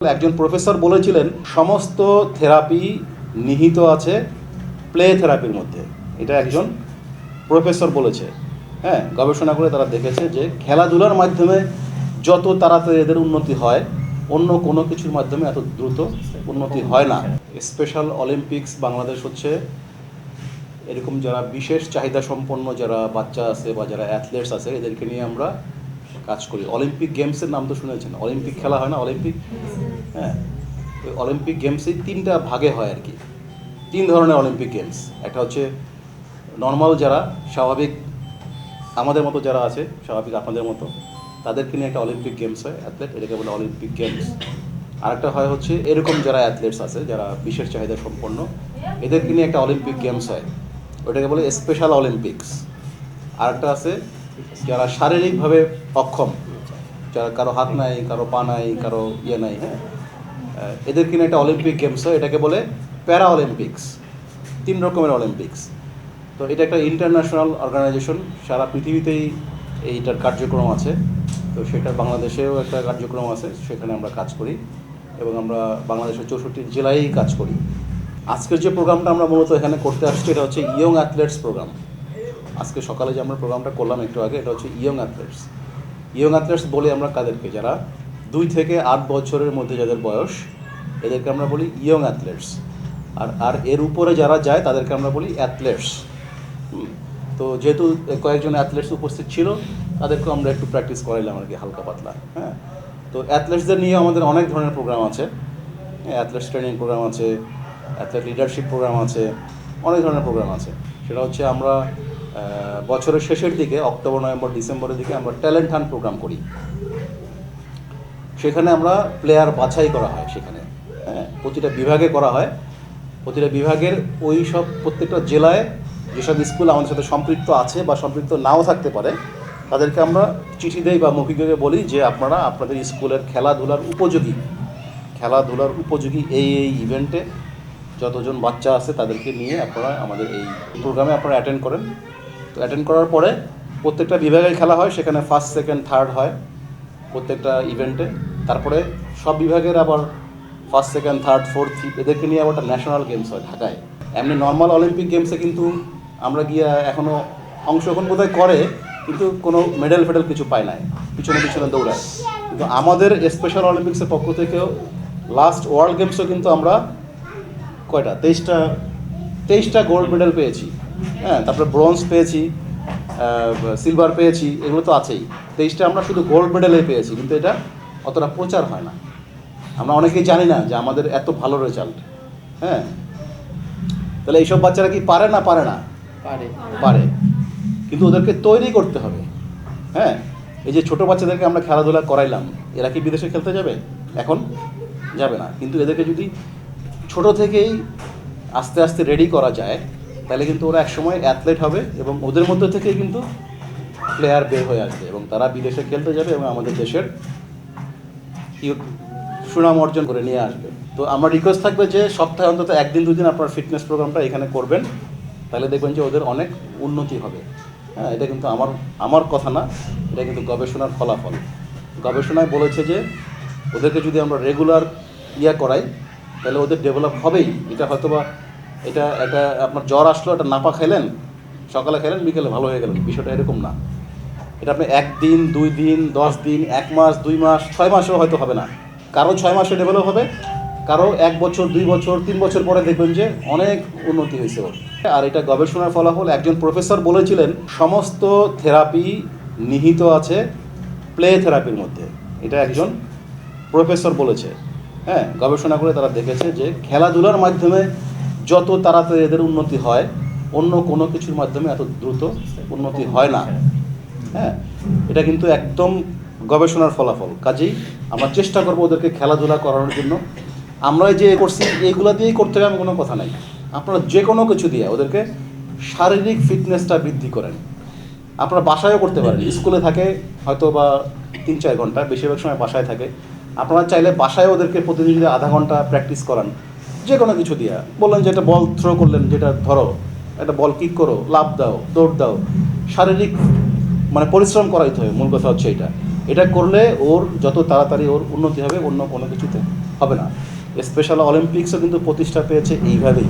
একজন প্রফেসর বলেছিলেন সমস্ত থেরাপি নিহিত আছে প্লে থেরাপির মধ্যে। এটা একজন প্রফেসর বলেছে। হ্যাঁ, গবেষণা করে তারা দেখেছে যে খেলাধুলার মাধ্যমে যত তাড়াতাড়ি এদের উন্নতি হয়, অন্য কোনো কিছুর মাধ্যমে এত দ্রুত উন্নতি হয় না। স্পেশাল অলিম্পিক্স বাংলাদেশ হচ্ছে এরকম যারা বিশেষ চাহিদা সম্পন্ন যারা বাচ্চা আছে বা যারা অ্যাথলেটস আছে এদেরকে নিয়ে আমরা কাজ করি। অলিম্পিক গেমসের নাম তো শুনেছেন, অলিম্পিক খেলা হয় না, অলিম্পিক। হ্যাঁ, ওই অলিম্পিক গেমসই তিনটা ভাগে হয় আর কি। তিন ধরনের অলিম্পিক গেমস। একটা হচ্ছে নর্মাল যারা স্বাভাবিক আমাদের মতো যারা আছে, স্বাভাবিক আপনাদের মতো, তাদেরকে নিয়ে একটা অলিম্পিক গেমস হয়, অ্যাথলেট, এটাকে বলে অলিম্পিক গেমস। আরেকটা হয় হচ্ছে এরকম যারা অ্যাথলেটস আছে যারা বিশেষ চাহিদা সম্পন্ন, এদেরকে নিয়ে একটা অলিম্পিক গেমস হয়, ওটাকে বলে স্পেশাল অলিম্পিক্স। আরেকটা আছে যারা শারীরিকভাবে অক্ষম, যারা কারো হাত নাই, কারো পা নাই, কারো ইয়ে নাই, হ্যাঁ, এদেরকে নিয়ে একটা অলিম্পিক গেমস হয়, এটাকে বলে প্যারা অলিম্পিক্স। তিন রকমের অলিম্পিক্স। তো এটা একটা ইন্টারন্যাশনাল অর্গানাইজেশন, সারা পৃথিবীতেই এইটার কার্যক্রম আছে। তো সেটা বাংলাদেশেও একটা কার্যক্রম আছে, সেখানে আমরা কাজ করি এবং আমরা বাংলাদেশের 64 জেলায়ই কাজ করি। আজকের যে প্রোগ্রামটা আমরা মূলত এখানে করতে আসছি এটা হচ্ছে ইয়ং অ্যাথলেটস প্রোগ্রাম। আজকে সকালে যে আমরা প্রোগ্রামটা করলাম একটু আগে, এটা হচ্ছে ইয়ং অ্যাথলেটস। ইয়ং অ্যাথলেটস বলি আমরা কাদেরকে, যারা 2 থেকে 8 বছরের মধ্যে যাদের বয়স, এদেরকে আমরা বলি ইয়ং অ্যাথলেটস। আর এর উপরে যারা যায় তাদেরকে আমরা বলি অ্যাথলেটস। তো যেহেতু কয়েকজন অ্যাথলেটস উপস্থিত ছিল, তাদেরকে আমরা একটু প্র্যাকটিস করাইলাম আর কি, হালকা পাতলা। হ্যাঁ, তো অ্যাথলেটসদের নিয়ে আমাদের অনেক ধরনের প্রোগ্রাম আছে। অ্যাথলেটস ট্রেনিং প্রোগ্রাম আছে, অ্যাথলেট লিডারশিপ প্রোগ্রাম আছে, অনেক ধরনের প্রোগ্রাম আছে। সেটা হচ্ছে আমরা বছরের শেষের দিকে, অক্টোবর, নভেম্বর, ডিসেম্বরের দিকে আমরা ট্যালেন্ট হান্ট প্রোগ্রাম করি। সেখানে আমরা প্লেয়ার বাছাই করা হয় সেখানে। হ্যাঁ, প্রতিটা বিভাগে করা হয়। প্রতিটা বিভাগের ওই সব প্রত্যেকটা জেলায় যেসব স্কুল আমাদের সাথে সম্পৃক্ত আছে বা সম্পৃক্ত নাও থাকতে পারে, তাদেরকে আমরা চিঠি দেই বা মৌখিকভাবে বলি যে আপনারা আপনাদের স্কুলের খেলাধুলার উপযোগী এই ইভেন্টে যতজন বাচ্চা আছে তাদেরকে নিয়ে আপনারা আমাদের এই প্রোগ্রামে আপনারা অ্যাটেন্ড করেন। তো অ্যাটেন্ড করার পরে প্রত্যেকটা বিভাগে খেলা হয়, সেখানে ফার্স্ট, সেকেন্ড, থার্ড হয় প্রত্যেকটা ইভেন্টে। তারপরে সব বিভাগের আবার first, second, third, fourth, fifth এদেরকে নিয়ে আবার একটা ন্যাশনাল গেমস হয় ঢাকায়। এমনি নর্মাল অলিম্পিক গেমসে কিন্তু আমরা গিয়ে এখনও অংশগ্রহণ বোধহয় করে, কিন্তু কোনো মেডেল ফেডেল কিছু পায় নাই, পিছনে দৌড়ায়। কিন্তু আমাদের স্পেশাল অলিম্পিক্সের পক্ষ থেকেও লাস্ট ওয়ার্ল্ড গেমসও কিন্তু আমরা কয়টা 23টা গোল্ড মেডেল পেয়েছি। হ্যাঁ, তারপরে ব্রোঞ্জ পেয়েছি, সিলভার পেয়েছি, এগুলো তো আছেই। 23টা আমরা শুধু গোল্ড মেডেলে পেয়েছি, কিন্তু এটা অতটা প্রচার হয় না। আমরা অনেকেই জানি না যে আমাদের এত ভালো রেজাল্ট। হ্যাঁ, তাহলে এইসব বাচ্চারা কি পারে না? পারে, কিন্তু ওদেরকে তৈরি করতে হবে। হ্যাঁ, এই যে ছোটো বাচ্চাদেরকে আমরা খেলাধুলা করাইলাম, এরা কি বিদেশে খেলতে যাবে? এখন যাবে না। কিন্তু এদেরকে যদি ছোট থেকেই আস্তে আস্তে রেডি করা যায়, তাহলে কিন্তু ওরা একসময় অ্যাথলেট হবে এবং ওদের মধ্যে থেকেই কিন্তু প্লেয়ার বের হয়ে আসবে এবং তারা বিদেশে খেলতে যাবে এবং আমাদের দেশের সুনাম অর্জন করে নিয়ে আসবে। তো আমার রিকোয়েস্ট থাকবে যে সপ্তাহে অন্তত 1-2 দিন আপনার ফিটনেস প্রোগ্রামটা এখানে করবেন, তাহলে দেখবেন যে ওদের অনেক উন্নতি হবে। হ্যাঁ, এটা কিন্তু আমার কথা না, এটা কিন্তু গবেষণার ফলাফল। গবেষণায় বলেছে যে ওদেরকে যদি আমরা রেগুলার করাই, তাহলে ওদের ডেভেলপ হবেই। এটা হয়তো বা এটা আপনার জ্বর আসলো, এটা নাপা খেলেন, সকালে খেলেন, বিকেলে ভালো হয়ে গেলেন, বিষয়টা এরকম না। এটা আপনি 1 দিন, 2 দিন, 10 দিন, 1 মাস, 2 মাস, 6 মাসেও হয়তো হবে না। কারো 6 মাসে ডেভেলপ হবে, কারো 1 বছর, 2 বছর, 3 বছর পরে দেখবেন যে অনেক উন্নতি হয়েছে ওর। আর এটা গবেষণার ফলাফল। একজন প্রফেসর বলেছিলেন সমস্ত থেরাপি নিহিত আছে প্লে থেরাপির মধ্যে। এটা একজন প্রফেসর বলেছে। হ্যাঁ, গবেষণা করে তারা দেখেছে যে খেলাধুলার মাধ্যমে যত তাড়াতাড়ি এদের উন্নতি হয়, অন্য কোনো কিছুর মাধ্যমে এত দ্রুত উন্নতি হয় না। হ্যাঁ, এটা কিন্তু একদম গবেষণার ফলাফল। কাজেই আমরা চেষ্টা করবো ওদেরকে খেলাধুলা করানোর জন্য। আমরা যে করছি এইগুলো দিয়েই করতে হবে এমন কোনো কথা নাই। আপনারা যে কোনো কিছু দিয়ে ওদেরকে শারীরিক ফিটনেসটা বৃদ্ধি করেন। আপনারা বাসায়ও করতে পারেন, স্কুলে থাকে হয়তো বা 3-4 ঘন্টা, বেশিরভাগ সময় বাসায় থাকে। আপনারা চাইলে বাসায় ওদেরকে প্রতিদিন যদি আধা ঘন্টা প্র্যাকটিস করান, যে কোনো কিছু দিয়ে বললেন যে একটা বল থ্রো করলেন, যেটা ধরো একটা বল কিক করো, লাফ দাও, দৌড় দাও, শারীরিক পরিশ্রম করাইতে হবে। মূল কথা হচ্ছে এটা করলে ওর যত তাড়াতাড়ি ওর উন্নতি হবে অন্য কোনো কিছুতে হবে না। স্পেশাল অলিম্পিক্সও কিন্তু প্রতিষ্ঠা পেয়েছে এইভাবেই।